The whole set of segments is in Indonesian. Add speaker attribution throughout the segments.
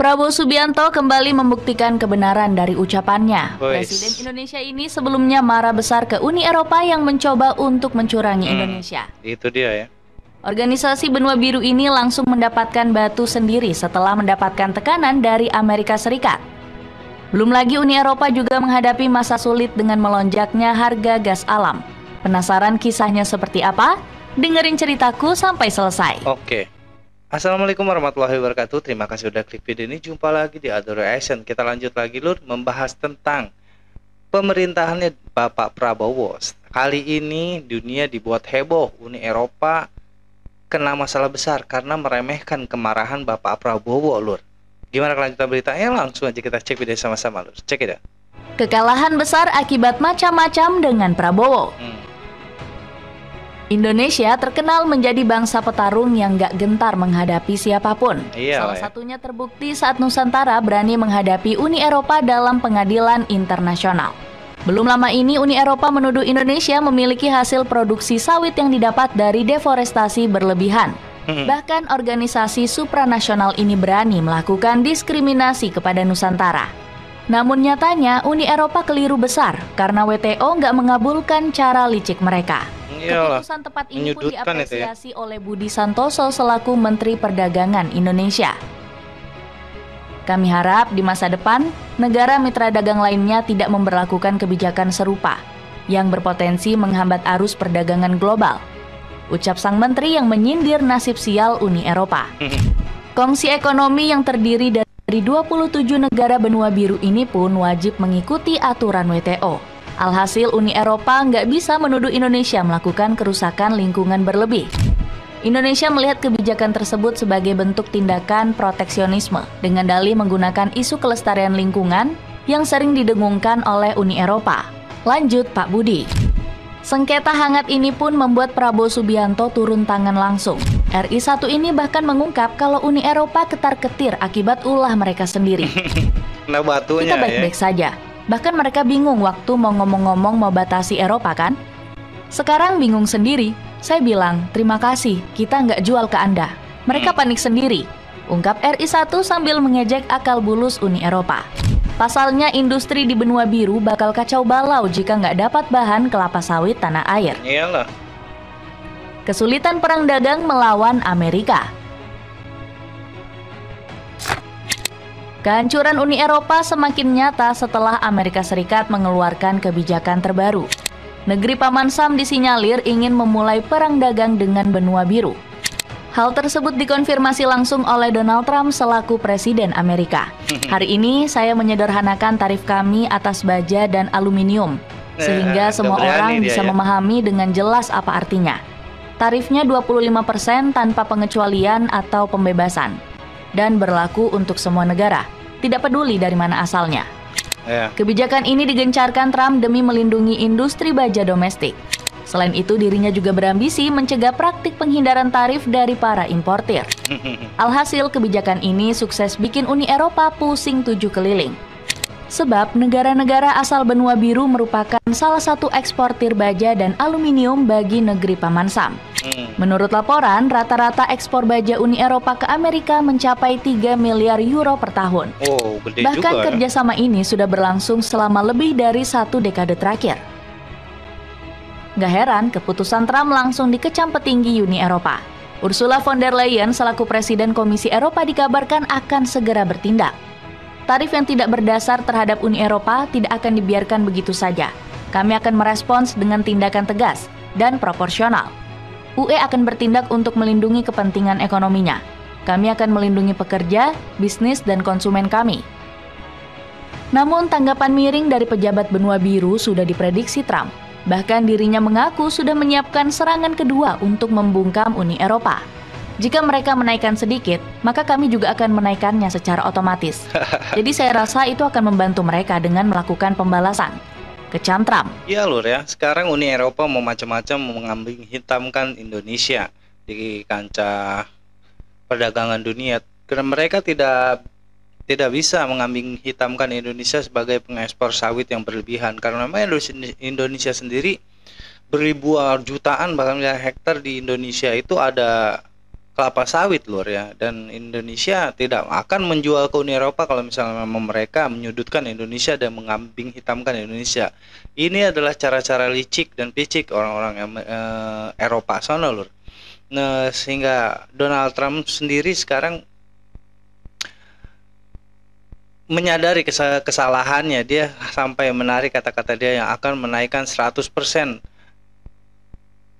Speaker 1: Prabowo Subianto kembali membuktikan kebenaran dari ucapannya. Presiden Indonesia ini sebelumnya marah besar ke Uni Eropa yang mencoba untuk mencurangi Indonesia.
Speaker 2: Itu dia ya.
Speaker 1: Organisasi Benua Biru ini langsung mendapatkan batu sendiri setelah mendapatkan tekanan dari Amerika Serikat. Belum lagi Uni Eropa juga menghadapi masa sulit dengan melonjaknya harga gas alam. Penasaran kisahnya seperti apa? Dengerin ceritaku sampai selesai.
Speaker 2: Oke. Assalamualaikum warahmatullahi wabarakatuh. Terima kasih udah klik video ini. Jumpa lagi di Adoration. Kita lanjut lagi Lur, membahas tentang pemerintahannya Bapak Prabowo. Kali ini dunia dibuat heboh. Uni Eropa kena masalah besar karena meremehkan kemarahan Bapak Prabowo Lur. Gimana kelanjutan beritanya? Langsung aja kita cek video sama-sama Lur. Cek itu.
Speaker 1: Kekalahan besar akibat macam-macam dengan Prabowo. Indonesia terkenal menjadi bangsa petarung yang gak gentar menghadapi siapapun. Salah satunya terbukti saat Nusantara berani menghadapi Uni Eropa dalam pengadilan internasional. Belum lama ini Uni Eropa menuduh Indonesia memiliki hasil produksi sawit yang didapat dari deforestasi berlebihan. Bahkan organisasi supranasional ini berani melakukan diskriminasi kepada Nusantara. Namun nyatanya Uni Eropa keliru besar karena WTO nggak mengabulkan cara licik mereka. Keputusan tepat ini pun diapresiasi oleh Budi Santoso selaku Menteri Perdagangan Indonesia. Kami harap di masa depan, negara mitra dagang lainnya tidak memberlakukan kebijakan serupa yang berpotensi menghambat arus perdagangan global. Ucap sang menteri yang menyindir nasib sial Uni Eropa. Kongsi ekonomi yang terdiri dari 27 negara benua biru ini pun wajib mengikuti aturan WTO. Alhasil Uni Eropa nggak bisa menuduh Indonesia melakukan kerusakan lingkungan berlebih. Indonesia melihat kebijakan tersebut sebagai bentuk tindakan proteksionisme dengan dalih menggunakan isu kelestarian lingkungan yang sering didengungkan oleh Uni Eropa. Lanjut Pak Budi. Sengketa hangat ini pun membuat Prabowo Subianto turun tangan langsung. RI 1 ini bahkan mengungkap kalau Uni Eropa ketar-ketir akibat ulah mereka sendiri.
Speaker 2: Nah, batunya,
Speaker 1: kita baik-baik saja. Bahkan mereka bingung waktu mau ngomong-ngomong mau batasi Eropa kan? Sekarang bingung sendiri. Saya bilang, terima kasih, kita nggak jual ke Anda. Mereka panik sendiri. Ungkap RI 1 sambil mengejek akal bulus Uni Eropa. Pasalnya industri di benua biru bakal kacau balau jika nggak dapat bahan kelapa sawit tanah air.
Speaker 2: Iyalah.
Speaker 1: Kesulitan perang dagang melawan Amerika. Kehancuran Uni Eropa semakin nyata setelah Amerika Serikat mengeluarkan kebijakan terbaru. Negeri Paman Sam disinyalir ingin memulai perang dagang dengan benua biru. Hal tersebut dikonfirmasi langsung oleh Donald Trump selaku Presiden Amerika. Hari ini saya menyederhanakan tarif kami atas baja dan aluminium, sehingga semua orang bisa memahami dengan jelas apa artinya. Tarifnya 25% tanpa pengecualian atau pembebasan. Dan berlaku untuk semua negara, tidak peduli dari mana asalnya. Kebijakan ini digencarkan Trump demi melindungi industri baja domestik. Selain itu, dirinya juga berambisi mencegah praktik penghindaran tarif dari para importir. Alhasil, kebijakan ini sukses bikin Uni Eropa pusing 7 keliling. Sebab negara-negara asal benua biru merupakan salah satu eksportir baja dan aluminium bagi negeri Paman Sam. Menurut laporan, rata-rata ekspor baja Uni Eropa ke Amerika mencapai 3 miliar euro per tahun.
Speaker 2: Gede
Speaker 1: Bahkan
Speaker 2: juga,
Speaker 1: kerjasama ini sudah berlangsung selama lebih dari 1 dekade terakhir. Gak heran, keputusan Trump langsung dikecam petinggi Uni Eropa. Ursula von der Leyen selaku Presiden Komisi Eropa dikabarkan akan segera bertindak. Tarif yang tidak berdasar terhadap Uni Eropa tidak akan dibiarkan begitu saja. Kami akan merespons dengan tindakan tegas dan proporsional. UE akan bertindak untuk melindungi kepentingan ekonominya. Kami akan melindungi pekerja, bisnis, dan konsumen kami. Namun tanggapan miring dari pejabat benua biru sudah diprediksi Trump. Bahkan dirinya mengaku sudah menyiapkan serangan kedua untuk membungkam Uni Eropa. Jika mereka menaikkan sedikit, maka kami juga akan menaikkannya secara otomatis. Jadi saya rasa itu akan membantu mereka dengan melakukan pembalasan. Kecam Trump.
Speaker 2: Iya Lur ya, sekarang Uni Eropa mau macam-macam mengambing hitamkan Indonesia di kancah perdagangan dunia. Karena mereka tidak bisa mengambing hitamkan Indonesia sebagai pengekspor sawit yang berlebihan. Karena memang Indonesia sendiri beribuan jutaan bahkan hektar di Indonesia itu ada kelapa sawit lur ya, dan Indonesia tidak akan menjual ke Uni Eropa kalau misalnya memang mereka menyudutkan Indonesia dan mengambing hitamkan Indonesia. Ini adalah cara-cara licik dan picik orang-orang Eropa sana lur. Nah, sehingga Donald Trump sendiri sekarang menyadari kesalahannya, dia sampai menarik kata-kata dia yang akan menaikkan 100%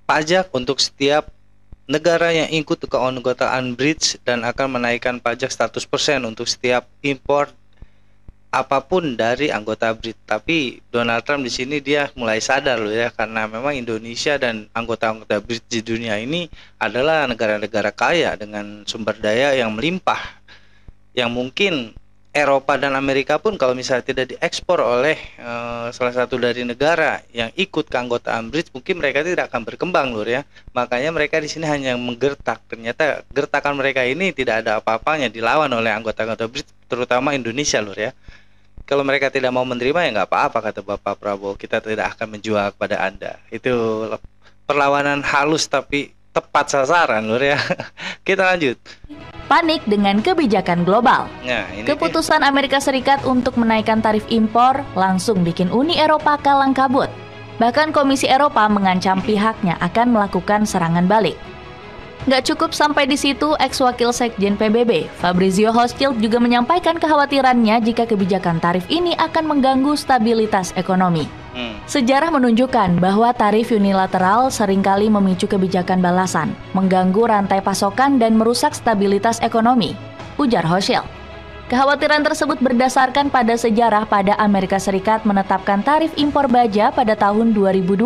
Speaker 2: pajak untuk setiap negara yang ikut ke keanggotaan BRICS, dan akan menaikkan pajak 100% untuk setiap impor apapun dari anggota BRICS. Tapi Donald Trump di sini dia mulai sadar loh ya, karena memang Indonesia dan anggota-anggota BRICS di dunia ini adalah negara-negara kaya dengan sumber daya yang melimpah, yang mungkin Eropa dan Amerika pun kalau misalnya tidak diekspor oleh salah satu dari negara yang ikut keanggotaan BRICS, mungkin mereka tidak akan berkembang lur ya. Makanya mereka di sini hanya menggertak. Ternyata gertakan mereka ini tidak ada apa-apanya dilawan oleh anggota-anggota BRICS, terutama Indonesia lur ya. Kalau mereka tidak mau menerima ya nggak apa-apa, kata Bapak Prabowo, kita tidak akan menjual kepada Anda. Itu perlawanan halus tapi tepat sasaran lur ya. Kita lanjut.
Speaker 1: Panik dengan kebijakan global.
Speaker 2: Nah,
Speaker 1: keputusan Amerika Serikat untuk menaikkan tarif impor langsung bikin Uni Eropa kalang kabut. Bahkan Komisi Eropa mengancam pihaknya akan melakukan serangan balik. Nggak cukup sampai di situ, ex-wakil Sekjen PBB, Fabrizio Hochschild juga menyampaikan kekhawatirannya jika kebijakan tarif ini akan mengganggu stabilitas ekonomi. Sejarah menunjukkan bahwa tarif unilateral seringkali memicu kebijakan balasan, mengganggu rantai pasokan dan merusak stabilitas ekonomi, ujar Hochschild. Kekhawatiran tersebut berdasarkan pada sejarah pada Amerika Serikat menetapkan tarif impor baja pada tahun 2002.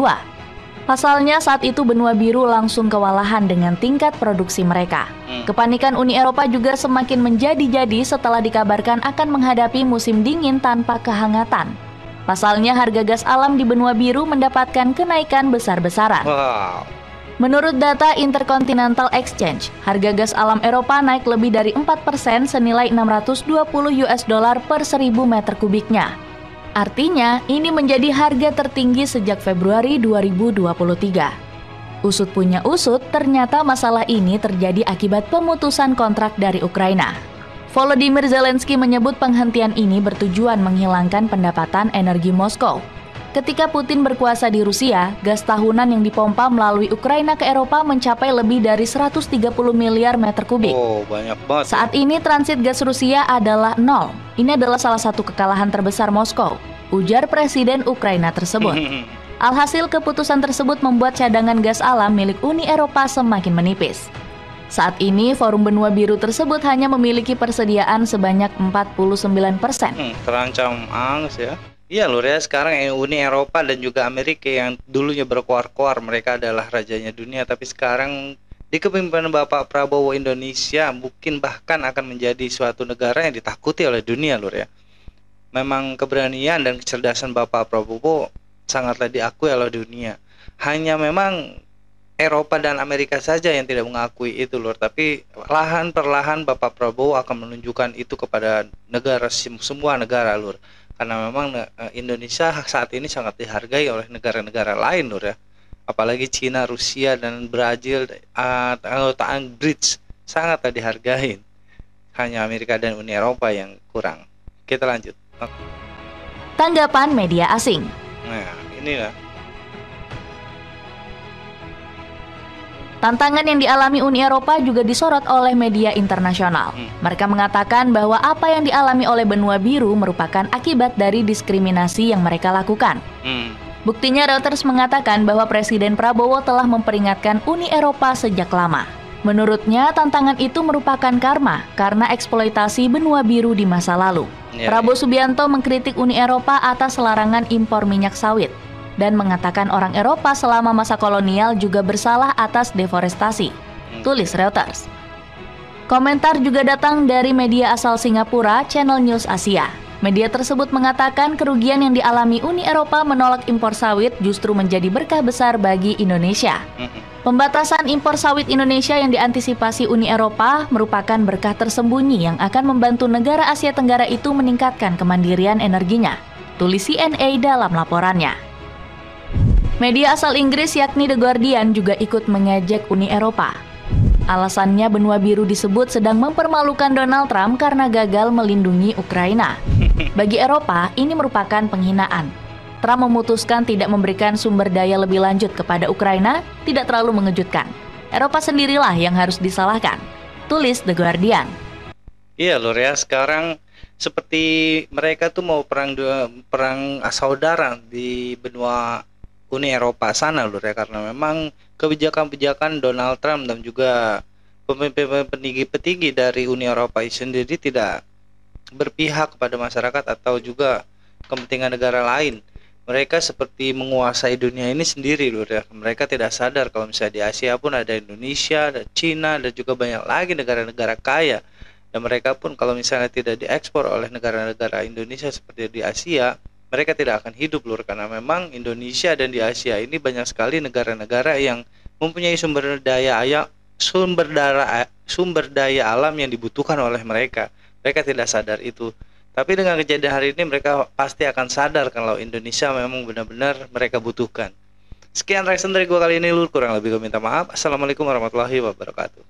Speaker 1: Pasalnya saat itu benua biru langsung kewalahan dengan tingkat produksi mereka. Kepanikan Uni Eropa juga semakin menjadi-jadi setelah dikabarkan akan menghadapi musim dingin tanpa kehangatan. Pasalnya harga gas alam di benua biru mendapatkan kenaikan besar-besaran.
Speaker 2: Wow.
Speaker 1: Menurut data Intercontinental Exchange, harga gas alam Eropa naik lebih dari 4% senilai $620 per 1000 meter kubiknya. Artinya, ini menjadi harga tertinggi sejak Februari 2023. Usut punya usut, ternyata masalah ini terjadi akibat pemutusan kontrak dari Ukraina. Volodymyr Zelensky menyebut penghentian ini bertujuan menghilangkan pendapatan energi Moskow. Ketika Putin berkuasa di Rusia, gas tahunan yang dipompa melalui Ukraina ke Eropa mencapai lebih dari 130 miliar meter kubik.
Speaker 2: Oh, banyak banget.
Speaker 1: Saat ini transit gas Rusia adalah 0. Ini adalah salah satu kekalahan terbesar Moskow, ujar Presiden Ukraina tersebut. Alhasil keputusan tersebut membuat cadangan gas alam milik Uni Eropa semakin menipis. Saat ini, forum benua biru tersebut hanya memiliki persediaan sebanyak 49%.
Speaker 2: Terancam angus ya. Iya lur ya, sekarang Uni Eropa dan juga Amerika yang dulunya berkoar-koar mereka adalah rajanya dunia, tapi sekarang di kepemimpinan Bapak Prabowo, Indonesia mungkin bahkan akan menjadi suatu negara yang ditakuti oleh dunia lur ya. Memang keberanian dan kecerdasan Bapak Prabowo sangatlah diakui oleh dunia. Hanya memang Eropa dan Amerika saja yang tidak mengakui itu lur, tapi perlahan Bapak Prabowo akan menunjukkan itu kepada negara, semua negara lur, karena memang Indonesia saat ini sangat dihargai oleh negara-negara lain lur ya, apalagi Cina, Rusia dan Brazil, anggotaan BRICS sangatlah dihargai, hanya Amerika dan Uni Eropa yang kurang. Kita lanjut.
Speaker 1: Tanggapan media asing.
Speaker 2: Nah inilah
Speaker 1: tantangan yang dialami Uni Eropa juga disorot oleh media internasional. Mereka mengatakan bahwa apa yang dialami oleh benua biru merupakan akibat dari diskriminasi yang mereka lakukan. Buktinya Reuters mengatakan bahwa Presiden Prabowo telah memperingatkan Uni Eropa sejak lama. Menurutnya, tantangan itu merupakan karma karena eksploitasi benua biru di masa lalu. Prabowo Subianto mengkritik Uni Eropa atas larangan impor minyak sawit dan mengatakan orang Eropa selama masa kolonial juga bersalah atas deforestasi, tulis Reuters. Komentar juga datang dari media asal Singapura, Channel News Asia. Media tersebut mengatakan kerugian yang dialami Uni Eropa menolak impor sawit justru menjadi berkah besar bagi Indonesia. Pembatasan impor sawit Indonesia yang diantisipasi Uni Eropa merupakan berkah tersembunyi yang akan membantu negara Asia Tenggara itu meningkatkan kemandirian energinya, tulis CNA dalam laporannya. Media asal Inggris yakni The Guardian juga ikut mengejek Uni Eropa. Alasannya benua biru disebut sedang mempermalukan Donald Trump karena gagal melindungi Ukraina. Bagi Eropa, ini merupakan penghinaan. Trump memutuskan tidak memberikan sumber daya lebih lanjut kepada Ukraina tidak terlalu mengejutkan. Eropa sendirilah yang harus disalahkan, tulis The Guardian.
Speaker 2: Iya Lur ya, sekarang seperti mereka tuh mau perang saudara di benua Uni Eropa sana Lur ya, karena memang kebijakan-kebijakan Donald Trump dan juga pemimpin petinggi dari Uni Eropa sendiri tidak berpihak kepada masyarakat atau juga kepentingan negara lain. Mereka seperti menguasai dunia ini sendiri Lur ya. Mereka tidak sadar kalau misalnya di Asia pun ada Indonesia, ada Cina, dan juga banyak lagi negara-negara kaya. Dan mereka pun kalau misalnya tidak diekspor oleh negara-negara Indonesia seperti di Asia, mereka tidak akan hidup Lur, karena memang Indonesia dan di Asia ini banyak sekali negara-negara yang mempunyai sumber daya alam yang dibutuhkan oleh mereka. Mereka tidak sadar itu. Tapi dengan kejadian hari ini mereka pasti akan sadar kalau Indonesia memang benar-benar mereka butuhkan. Sekian reaction dari gue kali ini Lur, kurang lebih gue minta maaf. Assalamualaikum warahmatullahi wabarakatuh.